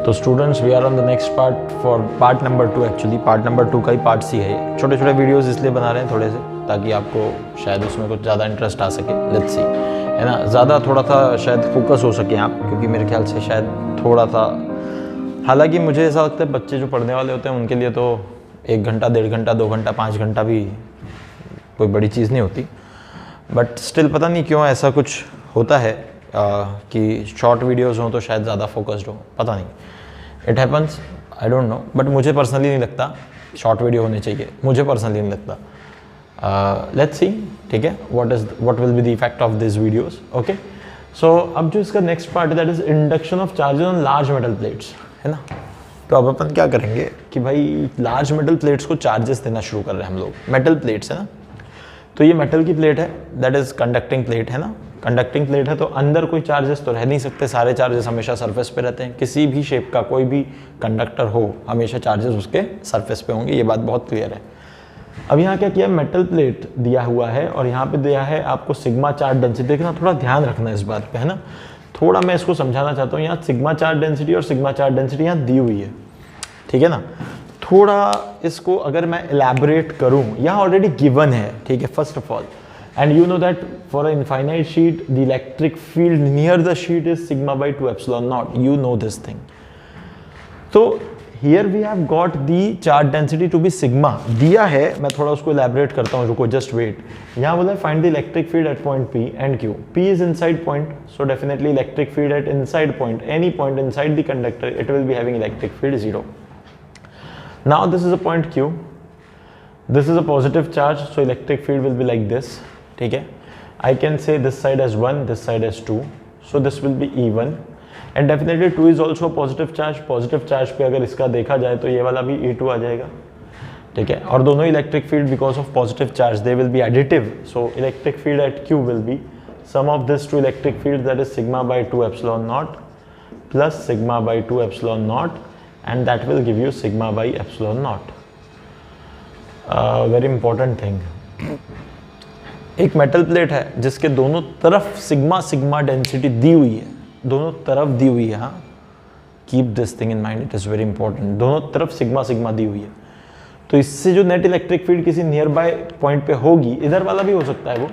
तो students we are on the next part for part number 2। Actually part number 2 का ही part सी है। छोटे छोटे वीडियोस इसलिए बना रहे हैं थोड़े से, ताकि आपको शायद उसमें कुछ ज़्यादा इंटरेस्ट आ सके। लेट्स सी, है ना, ज़्यादा थोड़ा सा शायद फोकस हो सके आप, क्योंकि मेरे ख्याल से शायद थोड़ा सा, हालांकि मुझे ऐसा लगता है बच्चे जो पढ़ने वाले होते हैं उनके लिए तो 1 घंटा, 1.5 घंटा, 2 घंटा, 5 घंटा भी कोई बड़ी चीज़ नहीं होती। बट स्टिल पता नहीं क्यों ऐसा कुछ होता है कि शॉर्ट वीडियोज़ हों तो शायद ज़्यादा फोकस्ड हो, पता नहीं, it happens, I don't know. But मुझे पर्सनली नहीं लगता शॉर्ट वीडियो होने चाहिए, मुझे पर्सनली नहीं लगता। लेट्स सी, ठीक है, what will be the effect of this videos. Okay, so अब जो इसका नेक्स्ट पार्ट है that is induction of charges on large metal plates, है ना। तो अब अपन क्या करेंगे कि भाई लार्ज मेटल प्लेट्स को चार्जेस देना शुरू कर रहे हैं हम लोग। मेटल प्लेट्स है ना, तो ये मेटल की प्लेट है, दैट इज कंडक्टिंग प्लेट, है ना। कंडक्टिंग प्लेट है तो अंदर कोई चार्जेस तो रह नहीं सकते, सारे चार्जेस हमेशा सरफेस पे रहते हैं। किसी भी शेप का कोई भी कंडक्टर हो हमेशा चार्जेस उसके सरफेस पे होंगे, ये बात बहुत क्लियर है। अब यहाँ क्या किया, मेटल प्लेट दिया हुआ है और यहाँ पे दिया है आपको सिग्मा चार्ज डेंसिटी। देखना, थोड़ा ध्यान रखना इस बात पे, है ना। थोड़ा मैं इसको समझाना चाहता हूँ। यहाँ सिग्मा चार्ज डेंसिटी और सिग्मा चार्ज डेंसिटी यहाँ दी हुई है, ठीक है ना। थोड़ा इसको अगर मैं एलैबोरेट करूँ, यहाँ ऑलरेडी गिवन है, ठीक है, first of all, and you know that for an infinite sheet the electric field near the sheet is sigma by 2 epsilon naught, you know this thing. So here we have got the charge density to be sigma दिया है। मैं थोड़ा उसको elaborate करता हूँ, रुको, just wait। यहाँ बोला find the electric field at point P and Q. P is inside point, so definitely electric field at inside point, any point inside the conductor, it will be having electric field 0. Now this is a point Q, this is a positive charge, so electric field will be like this, ठीक है। I can say this side as 1, this side as 2, so this will be E1 and definitely 2 is also a positive charge। Positive charge पे अगर इसका देखा जाए तो ये वाला भी E2 आ जाएगा, ठीक है। और दोनों electric field because of positive charge they will be additive, so electric field at Q will be sum of this two electric field that is sigma by 2 epsilon naught plus sigma by 2 epsilon naught and that will give you sigma by epsilon naught. Very important thing, एक metal plate है जिसके दोनों तरफ sigma sigma density दी हुई है, दोनों तरफ दी हुई है। हाँ, keep this thing in mind, it is very important. दोनों तरफ सिग्मा सिग्मा दी हुई है, तो इससे जो नेट इलेक्ट्रिक फील्ड किसी नियर बाय पॉइंट पे होगी, इधर वाला भी हो सकता है वो,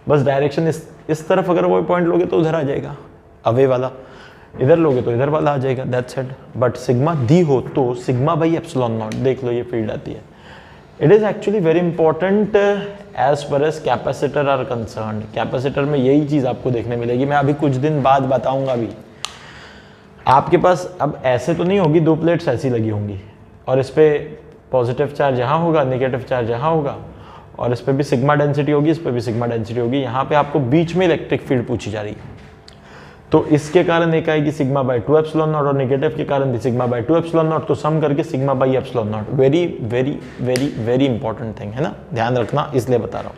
बस डायरेक्शन इस तरफ अगर वो पॉइंट लोगे तो उधर आ जाएगा, अवे वाला इधर लोगे तो इधर वाला आ जाएगा, दैट्स इट। बट सिग्मा दी हो तो सिग्मा बाई एप्सिलॉन नॉट, देख लो ये फील्ड आती है। It is actually very important as per as capacitor are concern. Capacitor में यही चीज़ आपको देखने मिलेगी, मैं अभी कुछ दिन बाद बताऊंगा भी। आपके पास अब ऐसे तो नहीं होगी, 2 प्लेट्स ऐसी लगी होंगी और इस पर पॉजिटिव चार्ज यहाँ होगा, नेगेटिव चार्ज यहाँ होगा, और इस पर भी सिग्मा डेंसिटी होगी, इस पर भी सिग्मा डेंसिटी होगी। यहाँ पे आपको बीच में इलेक्ट्रिक फील्ड पूछी जा रही है, तो इसके कारण एक आएगी सिग्मा बाय 2 एप्सिलॉन नॉट और नेगेटिव के कारण भी सिग्मा बाय 2 एप्सिलॉन नॉट, तो सम करके sigma by epsilon naught. Very very very very important thing, है ना, ध्यान रखना, इसलिए बता रहा हूँ।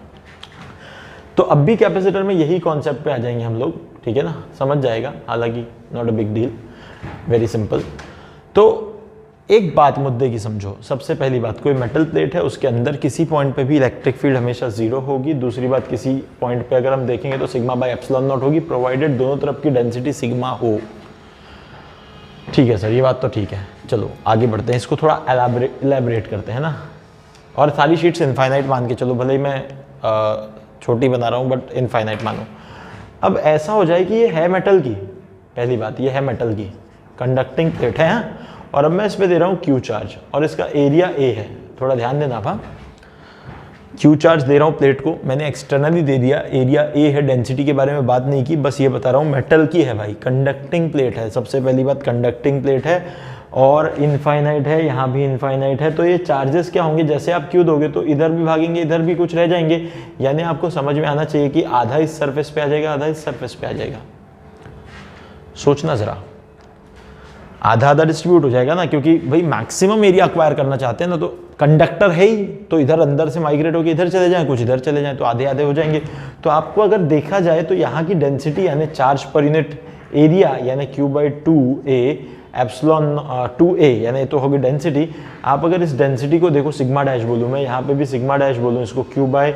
तो अब भी कैपेसिटर में यही कॉन्सेप्ट पे आ जाएंगे हम लोग, ठीक है ना, समझ जाएगा, हालांकि not a big deal, very simple. तो एक बात मुद्दे की समझो, सबसे पहली बात, कोई मेटल प्लेट है, उसके अंदर किसी पॉइंट पे भी इलेक्ट्रिक फील्ड हमेशा 0 होगी। दूसरी बात, किसी पॉइंट पे अगर हम देखेंगे तो सिग्मा बाय एप्सिलॉन नॉट होगी, प्रोवाइडेड दोनों तरफ की डेंसिटी सिग्मा हो। ठीक है सर, ये बात तो ठीक है। चलो आगे बढ़ते हैं, इसको थोड़ा एलैबोरेट करते हैं ना। और सारी शीट्स इनफाइनाइट मान के चलो, भले ही मैं छोटी बना रहा हूँ बट इनफाइनाइट मानो। अब ऐसा हो जाए कि ये है मेटल की, पहली बात ये है मेटल की कंडक्टिंग प्लेट है, और अब मैं इस पे दे रहा हूँ Q चार्ज और इसका एरिया A है। थोड़ा ध्यान देना आप, Q चार्ज दे रहा हूँ प्लेट को, मैंने एक्सटर्नली दे दिया, एरिया A है, डेंसिटी के बारे में बात नहीं की, बस ये बता रहा हूँ मेटल की है भाई, कंडक्टिंग प्लेट है। सबसे पहली बात, कंडक्टिंग प्लेट है और इनफाइनाइट है, यहाँ भी इनफाइनाइट है, तो ये चार्जेस क्या होंगे, जैसे आप Q दोगे तो इधर भी भागेंगे, इधर भी कुछ रह जाएंगे, यानी आपको समझ में आना चाहिए कि आधा इस सरफेस पे आ जाएगा, आधा इस सरफेस पे आ जाएगा। सोचना जरा, आधा आधा डिस्ट्रीब्यूट हो जाएगा ना, क्योंकि भाई मैक्सिमम एरिया अक्वायर करना चाहते हैं ना, तो कंडक्टर है ही, तो इधर अंदर से माइग्रेट होकर इधर चले जाएं, कुछ इधर चले जाएं, तो आधे आधे हो जाएंगे। तो आपको अगर देखा जाए तो यहाँ की डेंसिटी यानी चार्ज पर यूनिट एरिया यानी Q by 2A epsilon 2A, यानी तो होगी डेंसिटी। आप अगर इस डेंसिटी को देखो, सिग्मा डैश बोलूँ मैं, यहाँ पे भी सिग्मा डैश बोलूँ इसको, Q बाई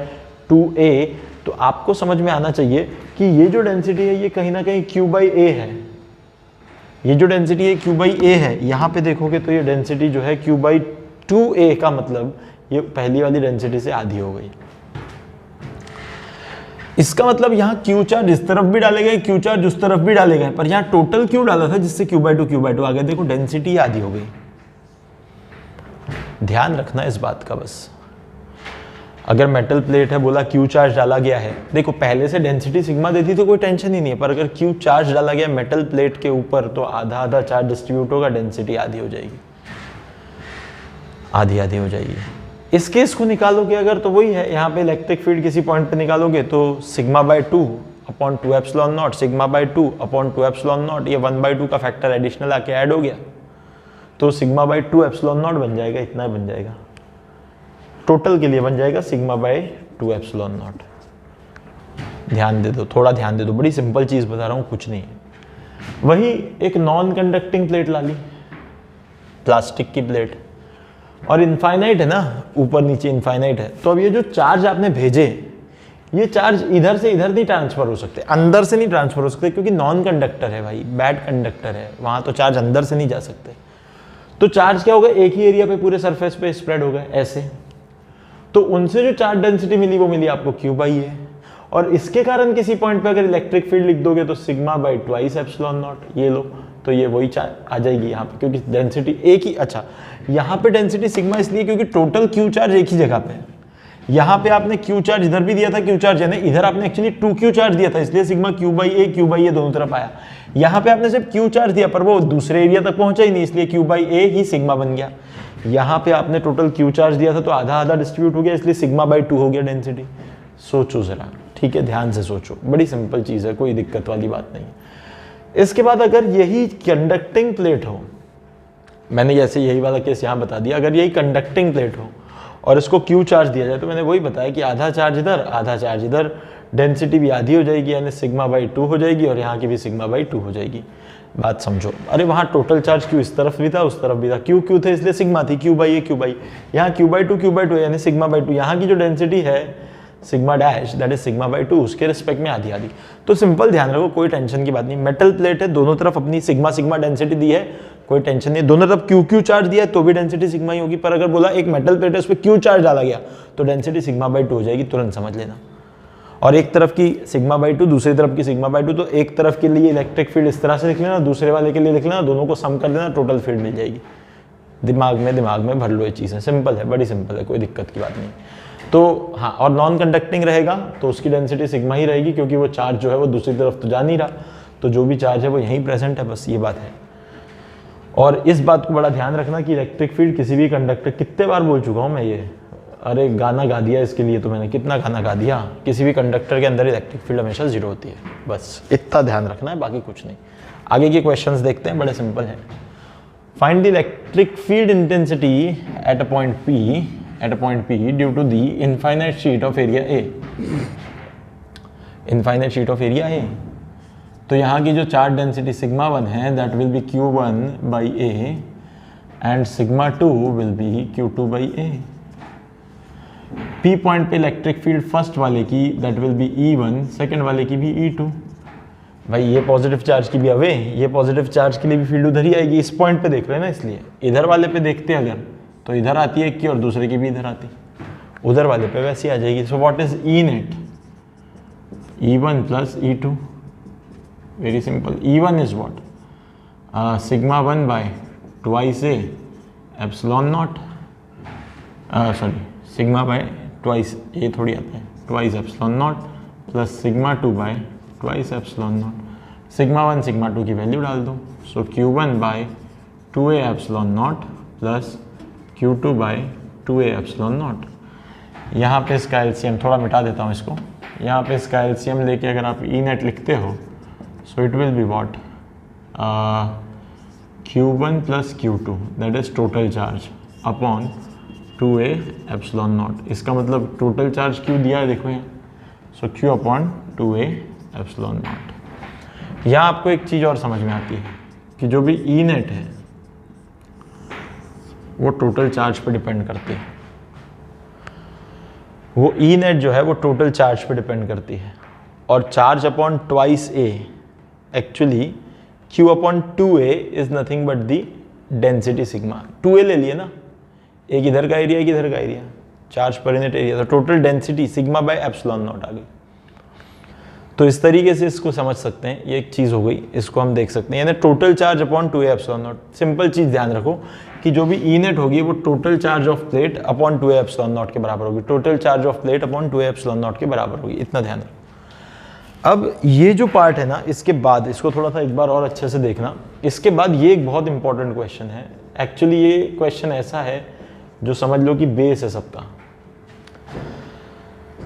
2A, तो आपको समझ में आना चाहिए कि ये जो डेंसिटी है ये कहीं ना कहीं Q बाई A है। ये जो डेंसिटी है Q/A है, यहाँ पे देखोगे तो ये डेंसिटी जो है Q/2A का मतलब ये पहली वाली डेंसिटी से आधी हो गई। इसका मतलब यहाँ Q चार्ज इस तरफ भी डाले गए, Q चार्ज उस तरफ भी डाले गए, पर यहाँ टोटल Q डाला था जिससे Q/2 आ गया। देखो डेंसिटी आधी हो गई। ध्यान रखना इस बात का बस। अगर मेटल प्लेट है, बोला Q चार्ज डाला गया है, देखो पहले से डेंसिटी सिग्मा देती तो कोई टेंशन ही नहीं है, पर अगर Q चार्ज डाला गया मेटल प्लेट के ऊपर तो आधा आधा चार्ज डिस्ट्रीब्यूट होगा, डेंसिटी आधी हो जाएगी, आधी आधी हो जाएगी। इस केस को निकालोगे अगर तो वही है, यहाँ पे इलेक्ट्रिक फील्ड किसी पॉइंट पे निकालोगे तो σ/2/2ε0, σ/2/2ε0, ये 1/2 का फैक्टर एडिशनल आके ऐड हो गया तो σ/2ε0 बन जाएगा, इतना बन जाएगा। टोटल के लिए बन जाएगा σ/2ε0। ध्यान दे दो, थोड़ा ध्यान दे दो, बड़ी सिंपल चीज बता रहा हूं, कुछ नहीं है। वही एक नॉन कंडक्टिंग प्लेट ला ली, प्लास्टिक की प्लेट, और इनफाइनाइट है ना, ऊपर नीचे इनफाइनाइट है, तो अब ये जो चार्ज आपने भेजे, ये चार्ज इधर से इधर नहीं ट्रांसफर हो सकते, अंदर से नहीं ट्रांसफर हो सकते, क्योंकि नॉन कंडक्टर है भाई, बैड कंडक्टर है, वहां तो चार्ज अंदर से नहीं जा सकते। तो चार्ज क्या होगा, एक ही एरिया पे पूरे सरफेस पे स्प्रेड हो गए ऐसे। तो उनसे जो चार्ज डेंसिटी मिली वो मिली आपको Q/A, और इसके कारण किसी पॉइंट पे अगर इलेक्ट्रिक फील्ड लिख दोगे तो σ/2ε0, ये लो, तो ये वही चार्ज आ जाएगी यहाँ पे, क्योंकि डेंसिटी एक ही। अच्छा, यहाँ पे डेंसिटी सिग्मा इसलिए क्योंकि टोटल Q चार्ज एक ही जगह पे है। यहाँ पे आपने Q चार्ज इधर भी दिया था, Q चार्ज यानी इधर आपने एक्चुअली 2Q चार्ज दिया था, इसलिए सिग्मा Q/A दोनों तरफ आया। यहाँ पे आपने सिर्फ Q चार्ज दिया पर वो दूसरे एरिया तक पहुंचा ही नहीं, इसलिए Q/A ही सिग्मा बन गया। यहाँ पे आपने टोटल Q चार्ज दिया था तो आधा आधा डिस्ट्रीब्यूट हो गया, इसलिए σ/2 हो गया डेंसिटी। सोचो जरा, ठीक है, ध्यान से सोचो, बड़ी सिंपल चीज है, कोई दिक्कत वाली बात नहीं है। इसके बाद अगर यही कंडक्टिंग प्लेट हो, मैंने जैसे यही वाला केस यहाँ बता दिया, अगर यही कंडक्टिंग प्लेट हो और इसको Q चार्ज दिया जाए तो मैंने वही बताया कि आधा चार्ज इधर आधा चार्ज इधर, डेंसिटी भी आधी हो जाएगी, यानी σ/2 हो जाएगी, और यहाँ की भी σ/2 हो जाएगी। बात समझो। अरे वहाँ टोटल चार्ज Q इस तरफ भी था उस तरफ भी था, Q थे इसलिए सिग्मा थी, Q/A, यहाँ Q/2 यानी σ/2, यहाँ की जो डेंसिटी है सिग्मा डैश दैट इज σ/2, उसके रिस्पेक्ट में आधी आधी। तो सिंपल ध्यान रखो, कोई टेंशन की बात नहीं। मेटल प्लेट है, दोनों तरफ अपनी सिग्मा डेंसिटी दी है, कोई टेंशन नहीं। दोनों तरफ Q चार्ज दिया है तो भी डेंसिटी सिग्मा ही होगी, पर अगर बोला एक मेटल प्लेट है उस पर Q चार्ज डाला गया तो डेंसिटी σ/2 हो जाएगी, तुरंत समझ लेना। और एक तरफ की σ/2 दूसरी तरफ की σ/2, तो एक तरफ के लिए इलेक्ट्रिक फील्ड इस तरह से लिख लेना, दूसरे वाले के लिए लिख लेना, दोनों को सम कर देना, टोटल फील्ड मिल जाएगी। दिमाग में भर लो ये चीज़ें, सिंपल है, बड़ी सिंपल है, कोई दिक्कत की बात नहीं। तो हाँ, और नॉन कंडक्टिंग रहेगा तो उसकी डेंसिटी सिग्मा ही रहेगी, क्योंकि वो चार्ज जो है वो दूसरी तरफ तो जा नहीं रहा, तो जो भी चार्ज है वो यहीं प्रेजेंट है, बस ये बात है। और इस बात को बड़ा ध्यान रखना कि इलेक्ट्रिक फील्ड किसी भी कंडक्टर, कितने बार बोल चुका हूँ मैं ये, अरे गाना गा दिया इसके लिए तो मैंने, कितना गाना गा दिया, किसी भी कंडक्टर के अंदर इलेक्ट्रिक फील्ड हमेशा 0 होती है, बस इतना ध्यान रखना है, बाकी कुछ नहीं। आगे के क्वेश्चंस देखते हैं, बड़े सिंपल हैं। Find the electric field intensity at a point P due to the infinite sheet of area A। Infinite sheet of area A, तो यहाँ की जो चार्ज डेंसिटी σ1 है that will be Q1/A and σ2 will be Q2/A। P point पे electric field first वाले की that will B E1, second वाले की भी E2। भाई ये पॉजिटिव चार्ज की भी अवे, ये पॉजिटिव चार्ज के लिए भी फील्ड उधर ही आएगी, इस पॉइंट पे देख रहे हैं ना, इसलिए इधर वाले पे देखते हैं अगर तो इधर आती है एक की और दूसरे की भी इधर आती, उधर वाले पे वैसे ही आ जाएगी। So what is E net, E1 plus E2, very simple. E1 is what, σ1/2A epsilon naught, sorry σ/2, ये थोड़ी आता है, 2 epsilon naught plus σ2/2 epsilon naught. σ1 σ2 की वैल्यू डाल दो, so Q1/2A epsilon naught plus Q2/2A epsilon naught. यहाँ पे इसका एलसीएम थोड़ा मिटा देता हूँ इसको, यहाँ पे इसका एलसीएम लेके अगर आप E नेट लिखते हो so it will be what, Q1 plus Q2 that is total charge upon 2A epsilon not. इसका मतलब टोटल चार्ज Q दिया है देखो यहाँ, सो Q upon 2A epsilon naught. यहाँ आपको एक चीज़ और समझ में आती है कि जो भी E नेट है वो टोटल चार्ज पे डिपेंड करती है, वो E नेट जो है वो टोटल चार्ज पे डिपेंड करती है, और charge upon 2A actually Q/2A is nothing but the density sigma. 2A ले लिए ना, एक इधर का एरिया एक इधर का area, charge per unit area, तो total density sigma by epsilon naught आ गई। तो इस तरीके से इसको समझ सकते हैं, ये एक चीज़ हो गई, इसको हम देख सकते हैं, यानी total charge upon 2A epsilon naught. Simple चीज़ ध्यान रखो कि जो भी ई नेट होगी वो total charge of plate upon 2A epsilon naught के बराबर होगी, total charge of plate upon 2A epsilon naught के बराबर होगी, इतना ध्यान रखो। अब ये जो पार्ट है ना, इसके बाद इसको थोड़ा सा एक बार और अच्छे से देखना। इसके बाद ये एक बहुत इंपॉर्टेंट क्वेश्चन है, एक्चुअली ये क्वेश्चन ऐसा है जो समझ लो कि बेस है सबका।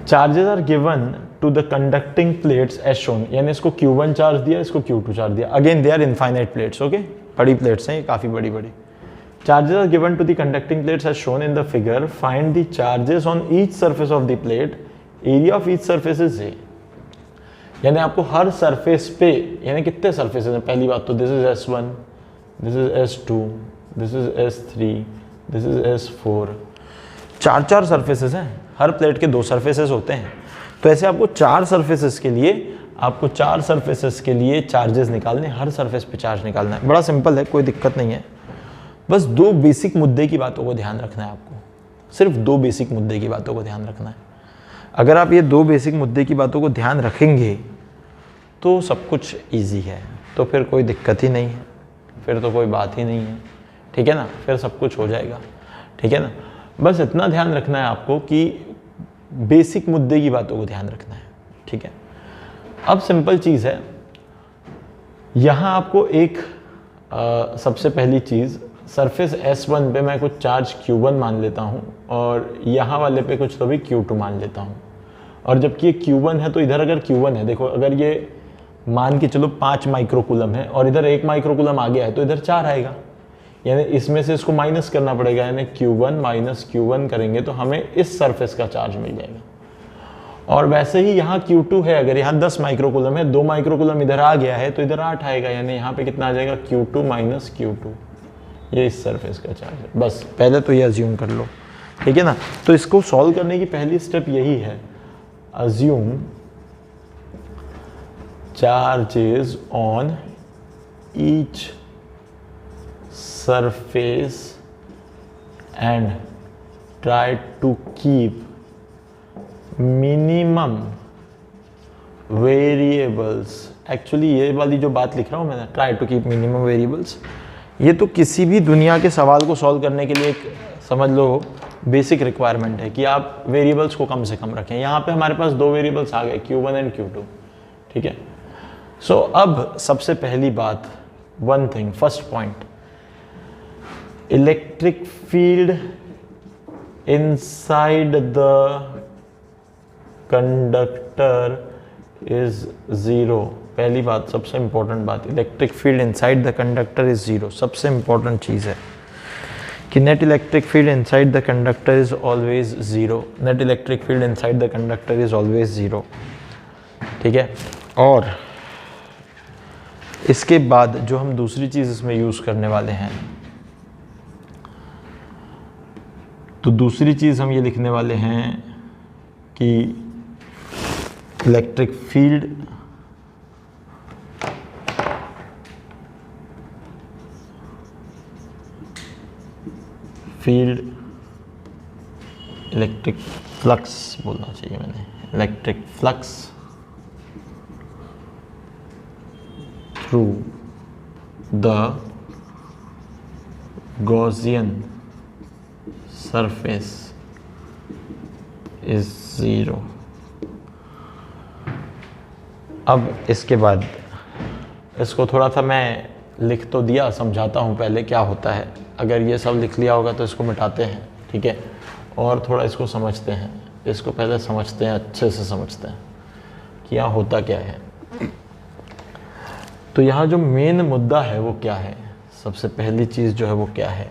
Charges are given to the conducting plates as shown, यानी इसको Q1 चार्ज दिया, इसको Q2 चार्ज दिया। Again they are infinite plates, okay, बड़ी प्लेट्स हैं, ये काफी बड़ी बड़ी। Charges are given to the conducting plates as shown in the figure, find the charges on each surface of the plate, area of each surface is A। यानी आपको हर surface पे, यानी कितने सरफेसेस हैं, पहली बात तो this is S1, this is S2, this is S3, this is S4, चार सरफेसेस हैं, हर प्लेट के 2 सरफेसेस होते हैं। तो ऐसे आपको 4 सरफेसेस के लिए चार्जेस निकालने, हर सरफेस पे चार्ज निकालना है। बड़ा सिंपल है, कोई दिक्कत नहीं है, बस 2 बेसिक मुद्दे की बातों को ध्यान रखना है आपको, सिर्फ 2 बेसिक मुद्दे की बातों को ध्यान रखना है। अगर आप ये 2 बेसिक मुद्दे की बातों को ध्यान रखेंगे तो सब कुछ ईजी है, तो फिर कोई दिक्कत ही नहीं है, फिर तो कोई बात ही नहीं है, ठीक है ना, फिर सब कुछ हो जाएगा, ठीक है ना। बस इतना ध्यान रखना है आपको कि बेसिक मुद्दे की बातों को ध्यान रखना है, ठीक है। अब सिंपल चीज़ है, यहाँ आपको एक सबसे पहली चीज़, सरफेस S1 पे मैं कुछ चार्ज Q1 मान लेता हूँ और यहाँ वाले पे कुछ तो भी Q2 मान लेता हूँ। और जबकि ये Q1 है तो इधर अगर Q1 है, देखो अगर ये मान के चलो 5 माइक्रोकूलम है और इधर 1 माइक्रोकूलम आ गया है तो इधर 4 आएगा, यानी इसमें से इसको माइनस करना पड़ेगा, यानी Q1 माइनस Q1 करेंगे तो हमें इस सरफेस का चार्ज मिल जाएगा। और वैसे ही यहाँ Q2 है, अगर यहाँ 10 माइक्रोकूलम है, 2 माइक्रोकूलम इधर आ गया है तो इधर 8 आएगा, यानी यहाँ पे कितना आ जाएगा, Q2 माइनस Q2, ये इस सरफेस का चार्ज है। बस पहले तो ये अज्यूम कर लो, ठीक है ना। तो इसको सॉल्व करने की पहली स्टेप यही है, assume charges on each surface and try to keep minimum variables। Actually ये वाली जो बात लिख रहा हूँ मैंने, try to keep minimum variables, ये तो किसी भी दुनिया के सवाल को सॉल्व करने के लिए एक समझ लो बेसिक रिक्वायरमेंट है कि आप वेरिएबल्स को कम से कम रखें। यहाँ पे हमारे पास 2 वेरिएबल्स आ गए, Q1 एंड Q2, ठीक है। सो अब सबसे पहली बात, one thing, first point, electric field inside the conductor is 0। पहली बात, सबसे इंपॉर्टेंट बात, electric field inside the conductor is 0। सबसे इंपॉर्टेंट चीज है कि net electric field inside the conductor is always 0। Net electric field inside the conductor is always 0, ठीक है। और इसके बाद जो हम दूसरी चीज इसमें यूज करने वाले हैं, तो दूसरी चीज हम ये लिखने वाले हैं कि इलेक्ट्रिक फील्ड इलेक्ट्रिक फ्लक्स बोलना चाहिए मैंने, electric flux through the Gaussian surface is 0। अब इसके बाद इसको थोड़ा सा मैं लिख तो दिया, समझाता हूँ पहले क्या होता है। अगर ये सब लिख लिया होगा तो इसको मिटाते हैं, ठीक है, और थोड़ा इसको समझते हैं। इसको पहले समझते हैं, अच्छे से समझते हैं कि यहाँ होता क्या है। तो यहाँ जो मेन मुद्दा है वो क्या है, सबसे पहली चीज़ जो है वो क्या है,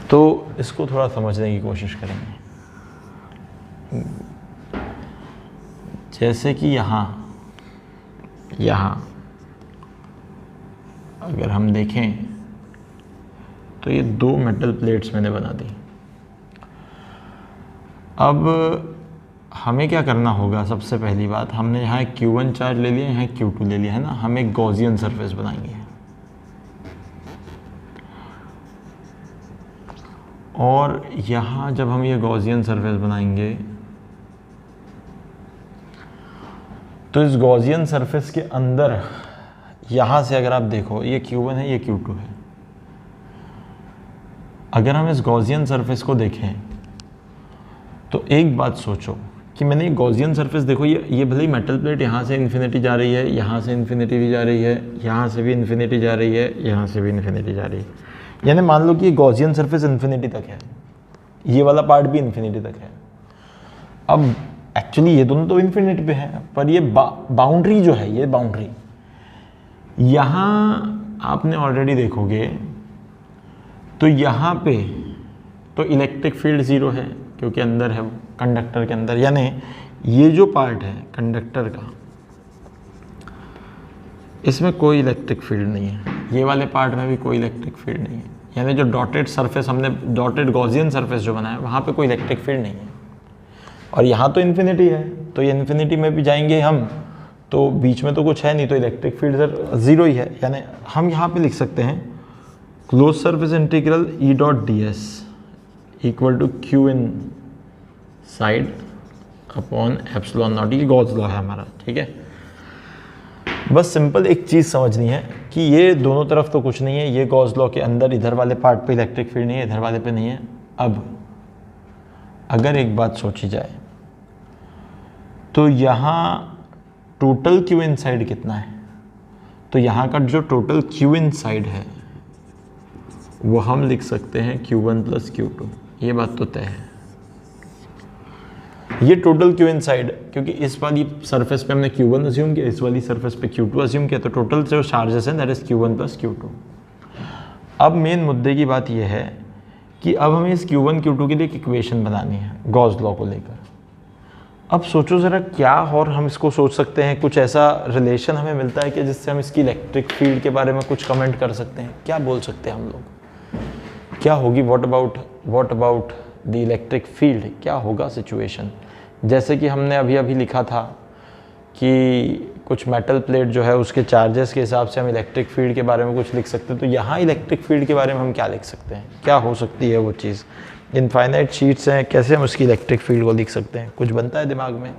तो इसको थोड़ा समझने की कोशिश करेंगे। जैसे कि यहाँ अगर हम देखें तो ये 2 मेटल प्लेट्स मैंने बना दी। अब हमें क्या करना होगा, सबसे पहली बात, हमने यहाँ एक Q1 चार्ज ले लिया, यहाँ Q2 ले लिया है ना, हम एक गॉसियन सरफेस बनाएंगे। और यहाँ जब हम ये गॉसियन सरफेस बनाएंगे तो इस गॉसियन सरफेस के अंदर यहाँ से अगर आप देखो, ये Q1 है, ये Q2 है। अगर हम इस गॉसियन सरफेस को देखें तो एक बात सोचो कि मैंने ये गॉसियन सरफेस देखो, ये भले ही मेटल प्लेट यहाँ से इन्फिनिटी जा रही है, यहाँ से इन्फिनिटी भी जा रही है, यहाँ से भी इन्फिनिटी जा रही है, यहाँ से भी इन्फिनिटी जा रही है, यानी मान लो कि ये गॉसियन सरफेस इन्फिनिटी तक है, ये वाला पार्ट भी इन्फिनिटी तक है। अब एक्चुअली ये दोनों तो इन्फिनिटी पे है, पर ये बाउंड्री जो है, ये बाउंड्री यहाँ आपने ऑलरेडी देखोगे तो यहाँ पे तो इलेक्ट्रिक फील्ड ज़ीरो है क्योंकि अंदर है वो, कंडक्टर के अंदर, यानी ये जो पार्ट है कंडक्टर का, इसमें कोई इलेक्ट्रिक फील्ड नहीं है, ये वाले पार्ट में भी कोई इलेक्ट्रिक फील्ड नहीं है, यानी जो डॉटेड सरफेस हमने, डॉटेड गॉसियन सरफेस जो बनाया वहाँ पे कोई इलेक्ट्रिक फील्ड नहीं है। और यहाँ तो इन्फिनिटी है, तो ये इन्फिनिटी में भी जाएंगे हम तो बीच में तो कुछ है नहीं, तो इलेक्ट्रिक फील्ड सर ज़ीरो ही है, यानी हम यहाँ पे लिख सकते हैं close surface integral E dot D S equal to Q inside upon epsilon naught, ये गॉस लॉ है हमारा, ठीक है। बस सिंपल एक चीज़ समझनी है कि ये दोनों तरफ तो कुछ नहीं है, ये गॉस लॉ के अंदर इधर वाले पार्ट पे इलेक्ट्रिक फील्ड नहीं है, इधर वाले पे नहीं है। अब अगर एक बात सोची जाए तो यहाँ टोटल क्यू इन साइड कितना है, तो यहाँ का जो टोटल क्यू इन साइड है वो हम लिख सकते हैं Q1 प्लस Q2, ये बात तो तय है। ये टोटल क्यू इन साइड, क्योंकि इस वाली सरफेस पे हमने Q1 अज्यूम किया, इस वाली सरफेस पे Q2 अज्यूम किया, तो टोटल जो चार्जेस हैं that is Q1 plus Q2। अब मेन मुद्दे की बात यह है कि अब हमें इस Q1 Q2 के लिए एक इक्वेशन बनानी है गॉस लॉ को लेकर। अब सोचो ज़रा क्या, और हम इसको सोच सकते हैं कुछ ऐसा रिलेशन हमें मिलता है कि जिससे हम इसकी इलेक्ट्रिक फील्ड के बारे में कुछ कमेंट कर सकते हैं। क्या बोल सकते हैं हम लोग, क्या होगी, what about the electric field, क्या होगा सिचुएशन। जैसे कि हमने अभी अभी लिखा था कि कुछ मेटल प्लेट जो है उसके चार्जेस के हिसाब से हम इलेक्ट्रिक फील्ड के बारे में कुछ लिख सकते हैं, तो यहाँ इलेक्ट्रिक फील्ड के बारे में हम क्या लिख सकते हैं, क्या हो सकती है वो चीज़। इनफाइनाइट शीट्स हैं, कैसे हम उसकी इलेक्ट्रिक फील्ड को लिख सकते हैं, कुछ बनता है दिमाग में,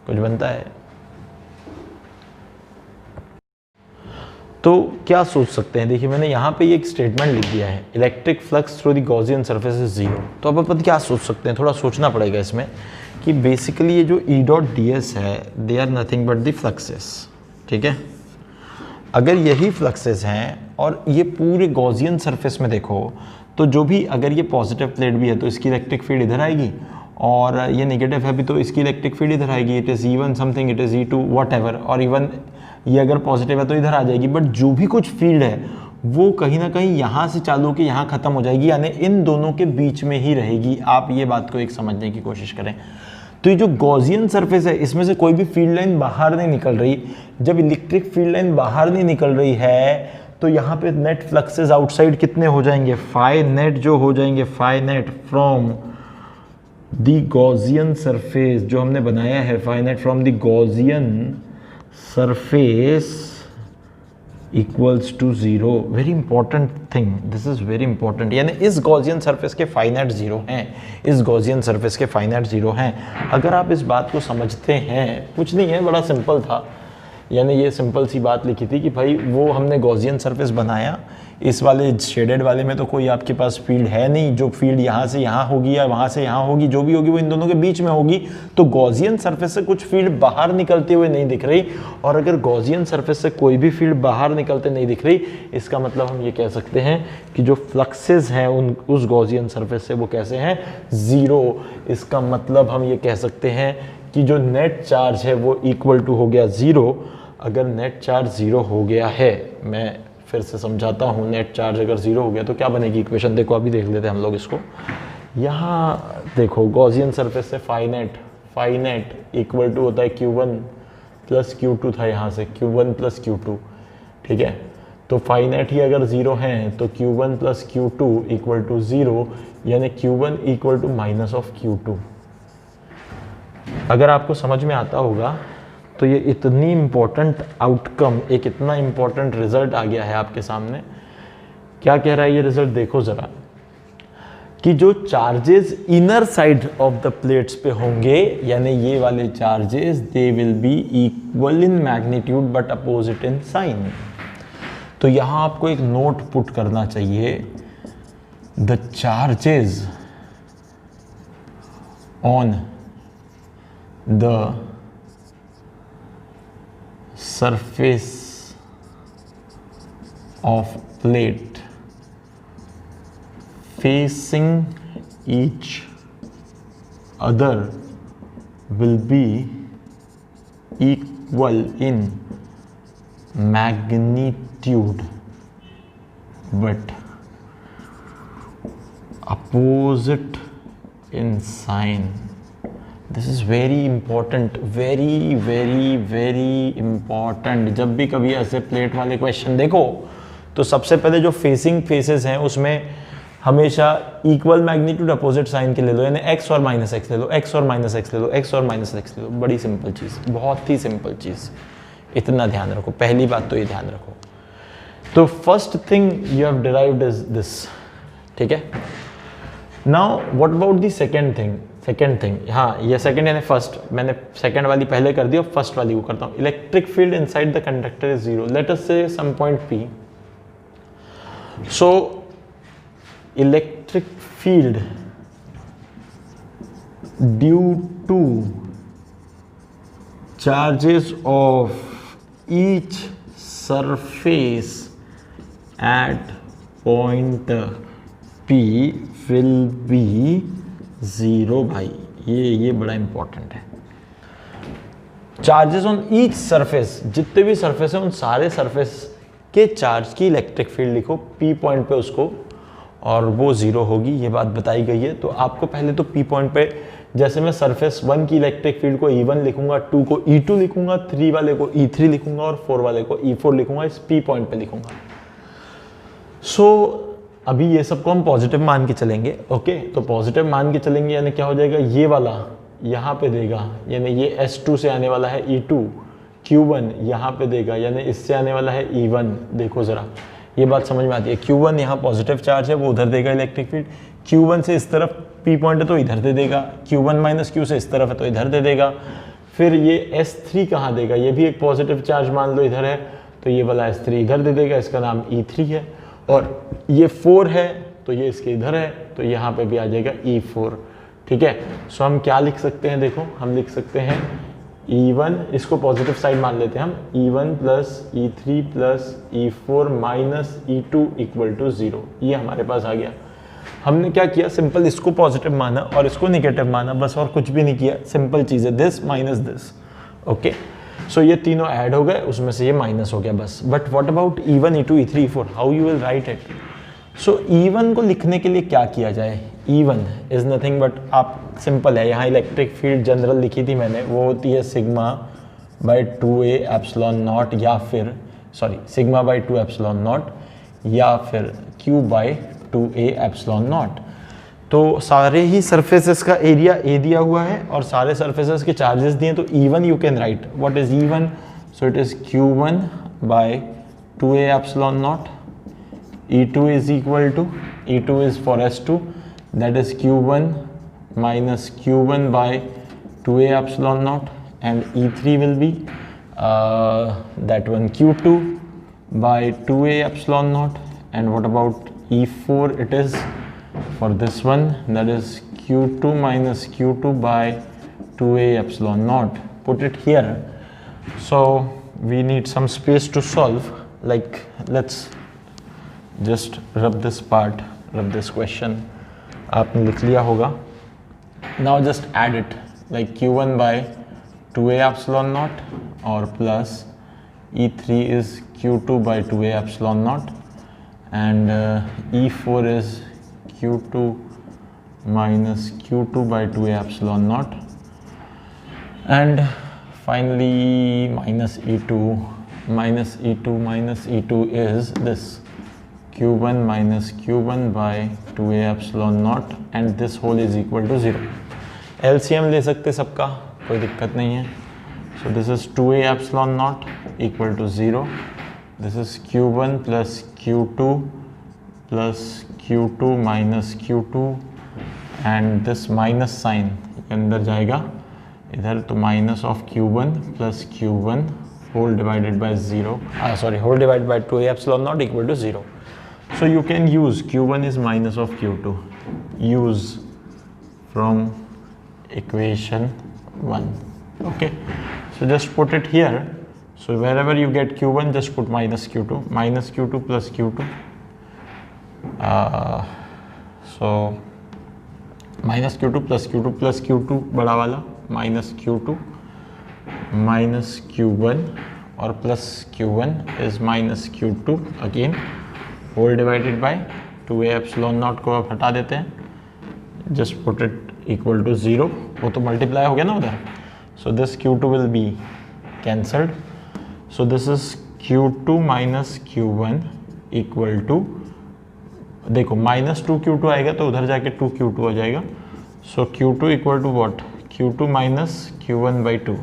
कुछ बनता है। तो क्या सोच सकते हैं, देखिए मैंने यहाँ पे ये एक स्टेटमेंट लिख दिया है, electric flux through the Gaussian surface is zero. तो अब अपन क्या सोच सकते हैं, थोड़ा सोचना पड़ेगा इसमें कि बेसिकली ये जो ई डॉट डी एस है they are nothing but the fluxes, ठीक है। अगर यही फ्लक्सेस हैं और ये पूरे गॉसियन सरफेस में देखो तो जो भी, अगर ये पॉजिटिव प्लेट भी है तो इसकी इलेक्ट्रिक फील्ड इधर आएगी, और ये नेगेटिव है भी तो इसकी इलेक्ट्रिक फील्ड इधर आएगी, it is E1 something, it is E2 what ever, और इवन ये अगर पॉजिटिव है तो इधर आ जाएगी। बट जो भी कुछ फील्ड है वो कहीं ना कहीं यहाँ से चालू होकर यहाँ ख़त्म हो जाएगी, यानी इन दोनों के बीच में ही रहेगी। आप ये बात को एक समझने की कोशिश करें। तो ये जो गॉसियन सरफेस है इसमें से कोई भी फील्ड लाइन बाहर नहीं निकल रही। जब इलेक्ट्रिक फील्ड लाइन बाहर नहीं निकल रही है तो यहाँ पे नेट फ्लक्सेस आउटसाइड कितने हो जाएंगे, फाई नेट जो हो जाएंगे, phi net from the Gaussian surface जो हमने बनाया है, phi net from the Gaussian surface equals to zero. Very important thing, this is very important, यानी इस गॉसियन सरफेस के फाइनाइट जीरो हैं, इस गॉसियन सरफेस के फाइनाइट जीरो हैं। अगर आप इस बात को समझते हैं, कुछ नहीं है, बड़ा सिंपल था, यानी ये सिंपल सी बात लिखी थी कि भाई वो हमने गॉसियन सरफेस बनाया, इस वाले शेडेड वाले में तो कोई आपके पास फील्ड है नहीं, जो फील्ड यहाँ से यहाँ होगी या वहाँ से यहाँ होगी, जो भी होगी वो इन दोनों के बीच में होगी। तो गॉसियन सरफेस से कुछ फील्ड बाहर निकलते हुए नहीं दिख रही, और अगर गॉसियन सरफेस से कोई भी फील्ड बाहर निकलते नहीं दिख रही, इसका मतलब हम ये कह सकते हैं कि जो फ्लक्सेस हैं उस गॉसियन सरफेस से वो कैसे हैं, ज़ीरो। इसका मतलब हम ये कह सकते हैं कि जो नेट चार्ज है वो इक्वल टू हो गया ज़ीरो। अगर नेट चार्ज ज़ीरो हो गया है, मैं फिर से समझाता हूँ, नेट चार्ज अगर ज़ीरो हो गया तो क्या बनेगी इक्वेशन, देखो अभी देख लेते हैं हम लोग इसको। यहाँ देखो गॉसियन सरफेस से फाई नेट इक्वल टू होता है Q1 प्लस Q2 था, यहाँ से Q1 प्लस Q2, ठीक है। तो फाई नेट ही अगर ज़ीरो है तो Q1 plus Q2 equal to zero, यानी Q1 equal to minus of Q2। अगर आपको समझ में आता होगा तो ये इतनी इम्पोर्टेंट आउटकम, एक इतना इम्पोर्टेंट रिजल्ट आ गया है आपके सामने। क्या कह रहा है ये रिजल्ट, देखो ज़रा, कि जो charges inner side of the plates पे होंगे, यानी ये वाले charges, they will be equal in magnitude but opposite in sign. तो यहाँ आपको एक नोट पुट करना चाहिए, the charges on the surface of plate facing each other will be equal in magnitude but opposite in sign. This is very important, very very very important. जब भी कभी ऐसे प्लेट वाले क्वेश्चन देखो तो सबसे पहले जो फेसिंग फेसेस हैं उसमें हमेशा इक्वल मैग्नीट्यूड अपोजिट साइन के ले लो, यानी एक्स और माइनस एक्स ले लो, एक्स और माइनस एक्स ले लो, एक्स और माइनस एक्स ले लो। बड़ी सिंपल चीज़, बहुत ही सिंपल चीज़, इतना ध्यान रखो। पहली बात तो ये ध्यान रखो। तो first thing you have derived is this, ठीक है। Now what about the second thing, second thing, हाँ ये सेकेंड यानी फर्स्ट, मैंने सेकेंड वाली पहले कर दी और फर्स्ट वाली को करता हूँ। Electric field inside the conductor is zero, let us say some point P. So electric field due to charges of each surface at point P will be zero. भाई ये बड़ा इंपॉर्टेंट है। चार्जेस ऑन ईच सरफेस, जितने भी surface है उन सारे surface के चार्ज की इलेक्ट्रिक फील्ड लिखो P पॉइंट पे उसको, और वो जीरो होगी, ये बात बताई गई है। तो आपको पहले तो P पॉइंट पे, जैसे मैं सरफेस 1 की इलेक्ट्रिक फील्ड को E1 लिखूंगा, 2 को E2 लिखूंगा, 3 वाले को E3 लिखूंगा और 4 वाले को E4 लिखूंगा, इस P पॉइंट पे लिखूंगा। सो अभी ये सबको हम पॉजिटिव मान के चलेंगे, ओके। तो पॉजिटिव मान के चलेंगे यानी क्या हो जाएगा, ये वाला यहाँ पे देगा, यानी ये S2 से आने वाला है E2, Q1 यहाँ पे देगा, यानी इससे आने वाला है E1। देखो ज़रा, ये बात समझ में आती है। Q1 यहाँ पॉजिटिव चार्ज है, वो उधर देगा इलेक्ट्रिक फील्ड। Q1 से इस तरफ P पॉइंट है तो इधर दे देगा, Q1 माइनस Q से इस तरफ है तो इधर दे देगा। फिर ये S3 कहाँ देगा, ये भी एक पॉजिटिव चार्ज मान लो इधर है, तो ये वाला S3 इधर दे देगा, इसका नाम E3 है। और ये 4 है तो ये इसके इधर है, तो यहाँ पे भी आ जाएगा E4, ठीक है। सो हम क्या लिख सकते हैं, देखो हम लिख सकते हैं E1, इसको पॉजिटिव साइड मान लेते हैं हम, E1 plus E3 plus E4 minus E2 equal to 0। ये हमारे पास आ गया। हमने क्या किया, सिंपल इसको पॉजिटिव माना और इसको निगेटिव माना, बस और कुछ भी नहीं किया। सिंपल चीज़ है, दिस माइनस दिस, ओके। सो ये तीनों ऐड हो गए, उसमें से ये माइनस हो गया बस। But what about E1, E2, E3, E4, how you will write it. So E1 को लिखने के लिए क्या किया जाए, E1 इज नथिंग बट, आप सिंपल है, यहाँ इलेक्ट्रिक फील्ड जनरल लिखी थी मैंने, वो होती है sigma by 2a epsilon not, या फिर sorry sigma by 2 epsilon not, या फिर Q by 2a epsilon not. तो सारे ही सरफेसेस का एरिया A दिया हुआ है और सारे सरफेसेस के चार्जेस दिए, तो E1 you can write, what is E1, so it is Q1 by 2a epsilon not, E2 is equal to, E2 is for S2, that is Q1 minus Q1 by 2a epsilon naught, and E3 will be that one Q2 by 2a epsilon naught, and what about E4, it is for this one, that is Q2 minus Q2 by 2a epsilon naught. Put it here. So we need some space to solve, like let's just rub this part, rub this question, आपने लिख लिया होगा। Now just add it, like Q1 by 2a epsilon naught और plus E3 is Q2 by 2a epsilon naught, and E4 is Q2 minus Q2 by 2a epsilon naught, and finally minus E2, minus E2, minus E2 is this Q1 minus Q1 by 2a epsilon naught, and this whole is equal to 0. LCM ले सकते सबका, कोई दिक्कत नहीं है. So this is 2a epsilon naught equal to 0. This is q1 plus q2 plus q2 minus q2 and this minus sign अंदर जाएगा इधर, तो minus of q1 plus q1 whole divided by 0, whole divided by 2a epsilon naught equal to 0. So you can use q1 is minus of q2, use from equation 1. Okay, so just put it here. So wherever you get q1, just put minus q2, minus q2 plus q2. So minus q2 plus q2 plus q2 बड़ा वाला minus q2 minus q1 और plus q1 is minus q2 again whole divided by 2a epsilon naught को आप हटा देते हैं, just put it equal to 0. वो तो multiply हो गया ना उधर. So this q2 will be cancelled. So this is q2 minus q1 equal to, देखो minus 2q2 आएगा तो उधर जाके 2q2 आ जाएगा. So q2 equal to what? q2 minus q1 by 2.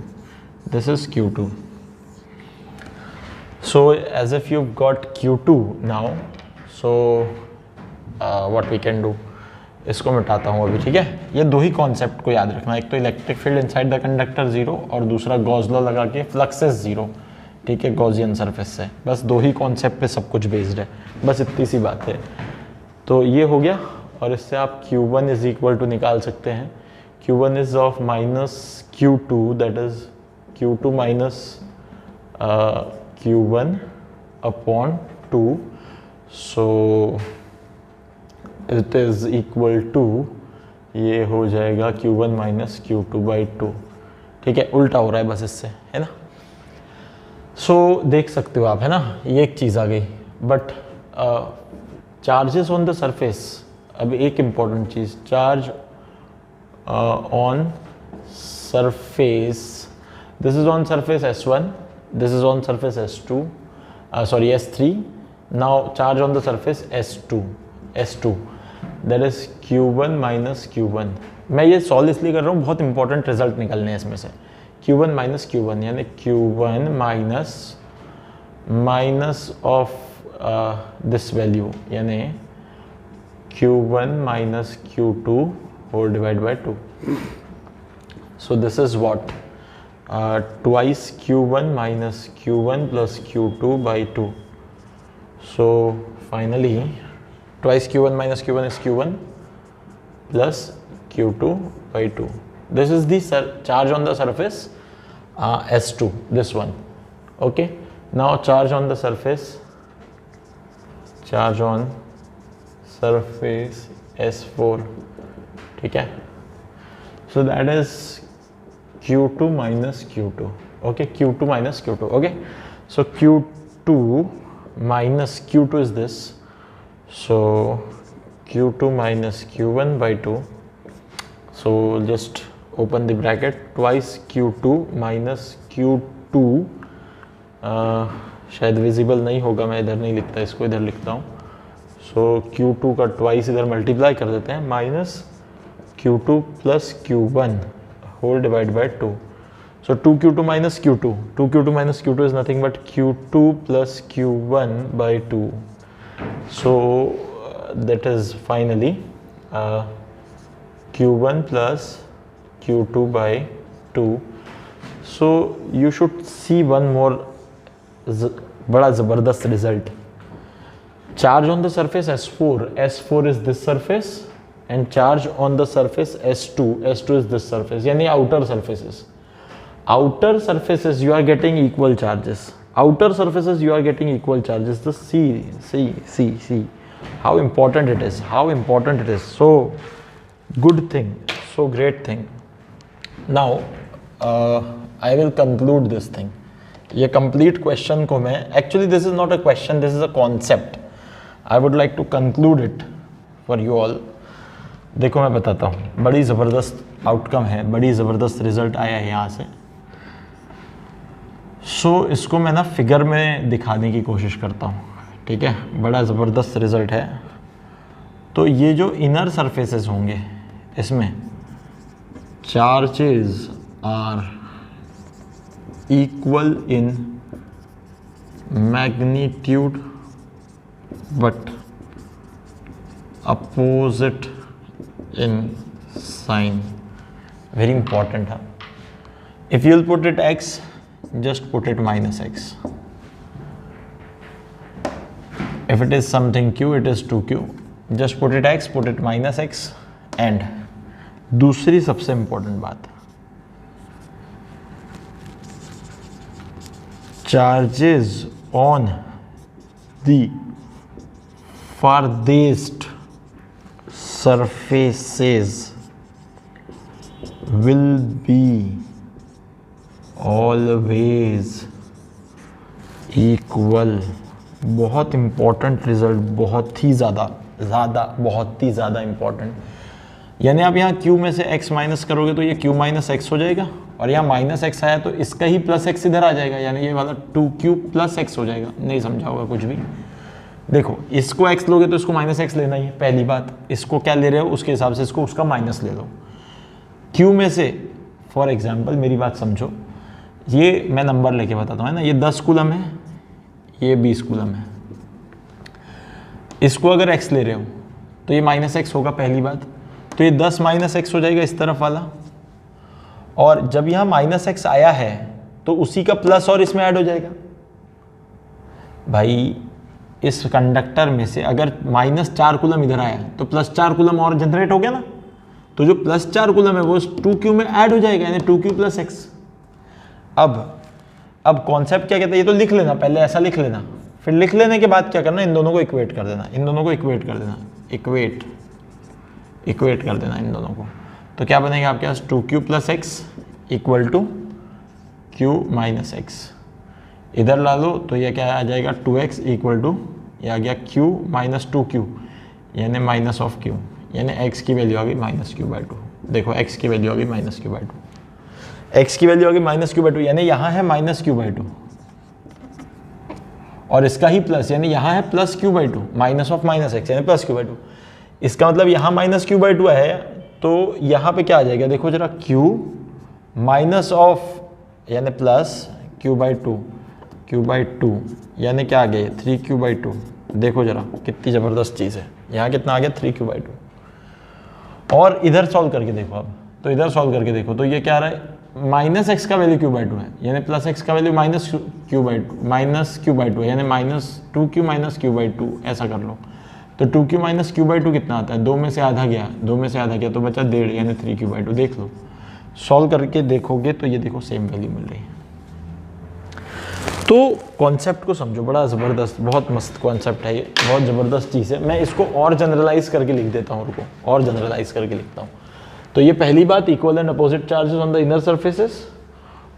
This is q2. So as if you've got q2 now, so what we can do, इसको मिटाता हूँ अभी, ठीक है. ये दो ही कॉन्सेप्ट को याद रखना, एक तो electric field inside the conductor 0 और दूसरा गॉस लॉ लगा के फ्लक्सेस 0, ठीक है, गॉसियन सरफेस से. बस दो ही कॉन्सेप्ट पे सब कुछ बेस्ड है, बस इतनी सी बात है. तो ये हो गया और इससे आप q1 इज इक्वल टू निकाल सकते हैं. q1 is of minus q2, that is q2 minus q1 upon 2. So it is equal to, ये हो जाएगा q1 minus q2 by 2, ठीक है. उल्टा हो रहा है बस इससे, है ना. So देख सकते हो आप, है ना, ये एक चीज़ आ गई. But charges on the surface, अब एक important cheese, charge on surface, this is on surface S1, this is on surface S2, S3. Now charge on the surface S2, that is q1 minus q1. मैं ये solve इसलिए कर रहा हूँ, बहुत important result निकलने हैं इसमें से. q1 माइनस q1 यानी q1 minus of this value यानी q1 minus q2 whole divide by 2. So this is what, twice q1 minus q1 plus q2 by 2. So finally twice q1 minus q1 is q1 plus q2 by 2. This is the charge on the surface S2, this one. Okay, now charge on the surface S4, ठीक है. So that is q2 minus q2. Okay, q2 minus q2. Okay, so q2 minus q2 is this. So q2 minus q1 by 2. So just open the bracket, twice q2 minus q2. शायद visible नहीं होगा, मैं इधर नहीं लिखता, इसको इधर लिखता हूँ. So q2 का ट्वाइस इधर मल्टीप्लाई कर देते हैं, minus q2 plus q1 whole divided by 2. So 2q2 minus q2. 2q2 minus q2 is nothing but q2 plus q1 by 2. So that is finally q1 plus q2 by 2. So you should see one more बड़ा ज़बरदस्त result. Charge on the surface S4. S4 is this surface. And charge on the surface S2 is this surface, यानी outer surfaces. Outer surfaces you are getting equal charges. Outer surfaces you are getting equal charges. The see how important it is. How important it is. So good thing. So great thing. Now I will conclude this thing. ये complete question को मैं, actually this is not a question, this is a concept. I would like to conclude it for you all. देखो मैं बताता हूँ, बड़ी ज़बरदस्त outcome है, बड़ी ज़बरदस्त रिज़ल्ट आया है यहाँ से. सो इसको मैं ना फिगर में दिखाने की कोशिश करता हूँ, ठीक है. बड़ा ज़बरदस्त रिज़ल्ट है. तो ये जो इनर सरफेसेस होंगे इसमें charges are equal in magnitude but opposite in sign. Very important. Huh? If you'll put it x, just put it minus x. If it is something q, it is 2q. Just put it x, put it minus x. And दूसरी सबसे important बात, charges on the farthest surfaces will be always equal. बहुत important result, बहुत ही ज़्यादा important. यानी आप यहाँ q में से x माइनस करोगे तो ये q माइनस एक्स हो जाएगा, और यहाँ माइनस एक्स आया तो इसका ही प्लस एक्स इधर आ जाएगा, यानी ये वाला 2q प्लस एक्स हो जाएगा. नहीं समझा होगा कुछ भी. देखो इसको x लोगे तो इसको माइनस एक्स लेना ही है, पहली बात. इसको क्या ले रहे हो उसके हिसाब से इसको उसका माइनस ले लो. q में से फॉर एग्जाम्पल मेरी बात समझो, ये मैं नंबर लेके बताता हूँ, है ना. ये 10 कूलम है, ये 20 कूलम है. इसको अगर x ले रहे हो तो ये माइनस एक्स होगा पहली बात. तो ये 10 माइनस एक्स हो जाएगा इस तरफ वाला, और जब यहाँ माइनस एक्स आया है तो उसी का प्लस और इसमें ऐड हो जाएगा. भाई इस कंडक्टर में से अगर माइनस 4 कूलम इधर आया तो प्लस 4 कूलम और जनरेट हो गया ना, तो जो प्लस 4 कूलम है वो 2q में ऐड हो जाएगा, यानी 2q प्लस एक्स. अब कॉन्सेप्ट क्या कहता है, ये तो लिख लेना, पहले ऐसा लिख लेना, फिर लिख लेने के बाद क्या करना, इन दोनों को इक्वेट कर देना, इक्वेट कर देना इन दोनों को. तो क्या बनेगा आपके पास 2q plus X equal to q minus X. इधर ला लो तो ये क्या आ जाएगा 2x इक्वल टू, ये आ गया q माइनस 2q, यानी माइनस ऑफ q, यानी x की वैल्यू आ गई माइनस q बाई 2. देखो x की वैल्यू आ गई माइनस q बाई 2, x की वैल्यू आ गई माइनस q बाई 2, यानी यहाँ है माइनस q बाई 2 और इसका ही प्लस, यानी यहाँ है plus q by 2, minus of minus x यानी प्लस q बाई 2. इसका मतलब यहाँ माइनस q बाई 2 है, तो यहाँ पे क्या आ जाएगा, देखो जरा q माइनस ऑफ यानी प्लस q बाई 2 यानी क्या आ गया 3q बाई 2. देखो जरा कितनी ज़बरदस्त चीज़ है. यहाँ कितना आ गया 3q बाई 2. और इधर सॉल्व करके देखो, अब तो इधर सॉल्व करके देखो तो ये क्या आ रहा है, माइनस एक्स का वैल्यू q बाई 2 है, यानी प्लस एक्स का वैल्यू माइनस q बाई 2 यानी minus 2q minus q by 2. ऐसा कर लो तो 2q माइनस q बाई 2 कितना आता है, 2 में से आधा गया तो बचा 1.5 यानी 3q बाई 2. देख लो, सॉल्व करके देखोगे तो ये देखो सेम वैल्यू मिल रही है. तो कॉन्सेप्ट को समझो, बड़ा ज़बरदस्त, बहुत मस्त कॉन्सेप्ट है ये, बहुत ज़बरदस्त चीज़ है. मैं इसको और जनरलाइज करके लिख देता हूँ, और जनरलाइज करके लिखता हूँ. तो ये पहली बात, equal and opposite charges on the inner surfaces,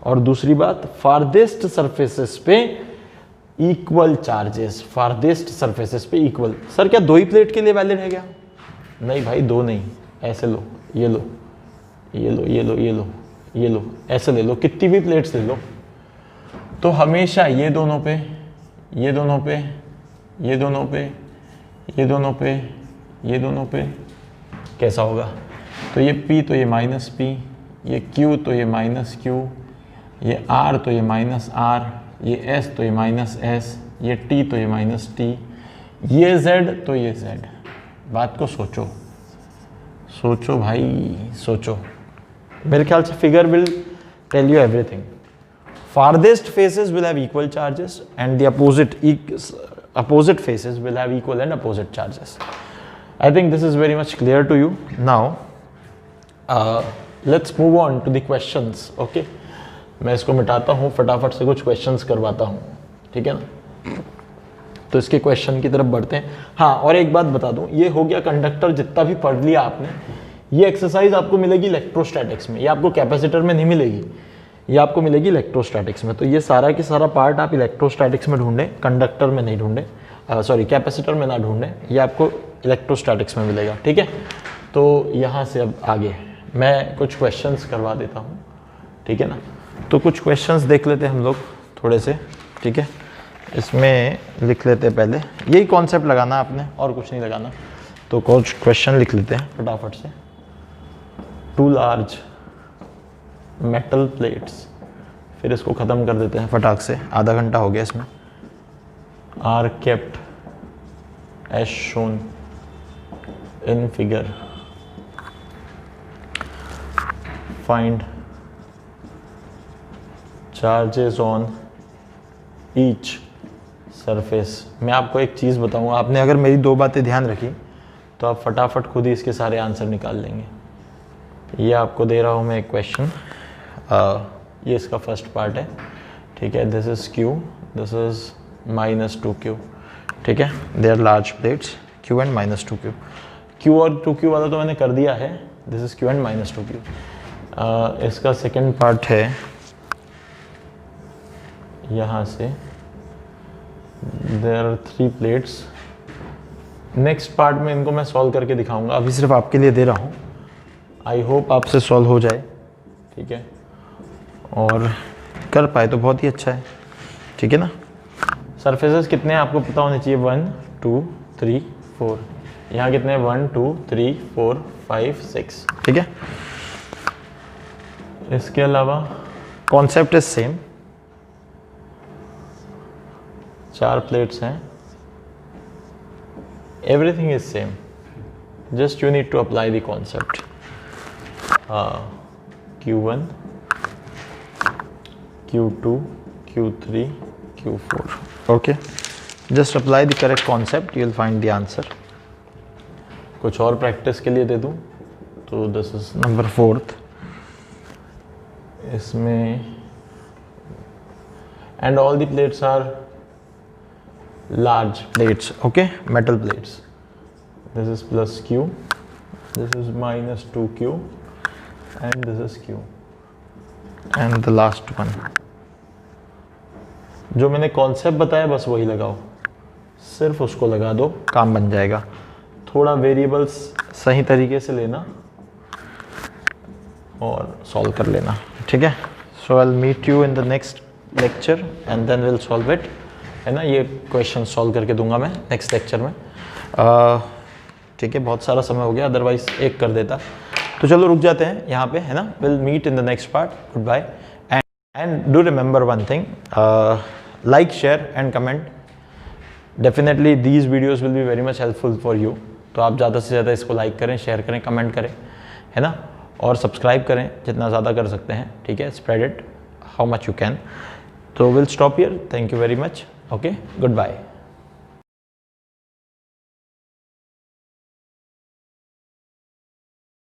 और दूसरी बात फारदेस्ट सर्फेसेस पे इक्वल चार्जेस, फारदेस्ट सर्फेसेस पे इक्वल. सर क्या 2 ही प्लेट के लिए वैलिड है क्या? नहीं भाई, 2 नहीं, ऐसे लो, ये लो, ये लो, ये लो, ये लो, ये लो, ऐसे ले लो, कितनी भी प्लेट्स ले लो. तो हमेशा ये दोनों पे, ये दोनों पे, ये दोनों पे, ये दोनों पे, ये दोनों पे कैसा होगा, तो ये P तो ये माइनस P, ये Q तो ये माइनस Q, ये R तो ये माइनस R, ये S तो ये माइनस S, ये T तो ये माइनस T, ये Z तो ये Z. बात को सोचो, सोचो भाई सोचो. मेरे ख्याल से figure will tell you everything. Farthest faces will have equal charges and the opposite faces will have equal and opposite charges. I think this is very much clear to you. Now, let's move on to the questions. Okay? मैं इसको मिटाता हूँ, फटाफट से कुछ questions करवाता हूँ, ठीक है ना. तो इसके क्वेश्चन की तरफ बढ़ते हैं. हाँ, और एक बात बता दूँ, ये हो गया कंडक्टर जितना भी पढ़ लिया आपने. ये एक्सरसाइज आपको मिलेगी इलेक्ट्रोस्टैटिक्स में, ये आपको कैपेसिटर में नहीं मिलेगी, ये आपको मिलेगी इलेक्ट्रोस्टैटिक्स में. तो ये सारा के सारा पार्ट आप इलेक्ट्रोस्टैटिक्स में ढूंढें, कंडक्टर में नहीं ढूंढें, सॉरी कैपेसिटर में ना ढूंढें, ये आपको इलेक्ट्रोस्टैटिक्स में मिलेगा, ठीक है. तो यहाँ से अब आगे मैं कुछ क्वेश्चंस करवा देता हूँ, ठीक है ना. तो कुछ क्वेश्चंस देख लेते हैं हम लोग थोड़े से, ठीक है. इसमें लिख लेते हैं, पहले यही कॉन्सेप्ट लगाना आपने और कुछ नहीं लगाना. तो कुछ क्वेश्चन लिख लेते हैं फटाफट से. टू लार्ज मेटल प्लेट्स, फिर इसको ख़त्म कर देते हैं फटाक से, आधा घंटा हो गया इसमें। Are kept as shown in figure, find charges on each surface. मैं आपको एक चीज़ बताऊंगा, आपने अगर मेरी दो बातें ध्यान रखी तो आप फटाफट खुद ही इसके सारे आंसर निकाल लेंगे। ये आपको दे रहा हूँ मैं एक क्वेश्चन, ये इसका फर्स्ट पार्ट है, ठीक है। This is Q, this is -2q, ठीक है। They are large plates, q and -2q। q और 2q वाला तो मैंने कर दिया है, this is q and -2q। इसका सेकेंड पार्ट है यहाँ से, there are 3 plates. Next part में इनको मैं सॉल्व करके दिखाऊंगा, अभी सिर्फ आपके लिए दे रहा हूँ, आई होप आपसे सॉल्व हो जाए, ठीक है। और कर पाए तो बहुत ही अच्छा है, ठीक है ना। सरफेसेस कितने हैं आपको पता होने चाहिए, 1 2 3 4। यहाँ कितने हैं, 1 2 3 4 5 6, ठीक है। इसके अलावा कॉन्सेप्ट इज सेम, 4 प्लेट्स हैं, everything is same, just you need to apply the concept. Q1, Q2, Q3, Q4, okay, just apply the correct concept, you will find the answer. कुछ और प्रैक्टिस के लिए दे दूं तो this is number 4th, इसमें and all the plates are large plates, okay, metal plates. This is plus q, this is -2q, and this is q, and the last one जो मैंने concept बताया बस वही लगाओ, सिर्फ उसको लगा दो, काम बन जाएगा। थोड़ा वेरिएबल्स सही तरीके से लेना और सॉल्व कर लेना, ठीक है। So I will meet you in the next lecture and then will solve it, है ना। ये क्वेश्चन सॉल्व करके दूंगा मैं नेक्स्ट लेक्चर में, ठीक है। बहुत सारा समय हो गया, अदरवाइज एक कर देता। तो चलो रुक जाते हैं यहाँ पे, है ना। Will meet in the next part, good bye, and do remember one thing, like share and comment, definitely these videos will be very much helpful for you. तो आप ज़्यादा से ज़्यादा इसको लाइक करें, शेयर करें, कमेंट करें, है ना, और सब्सक्राइब करें जितना ज़्यादा कर सकते हैं, ठीक है। Spread it how much you can. So we'll stop here. Thank you very much. Okay, goodbye.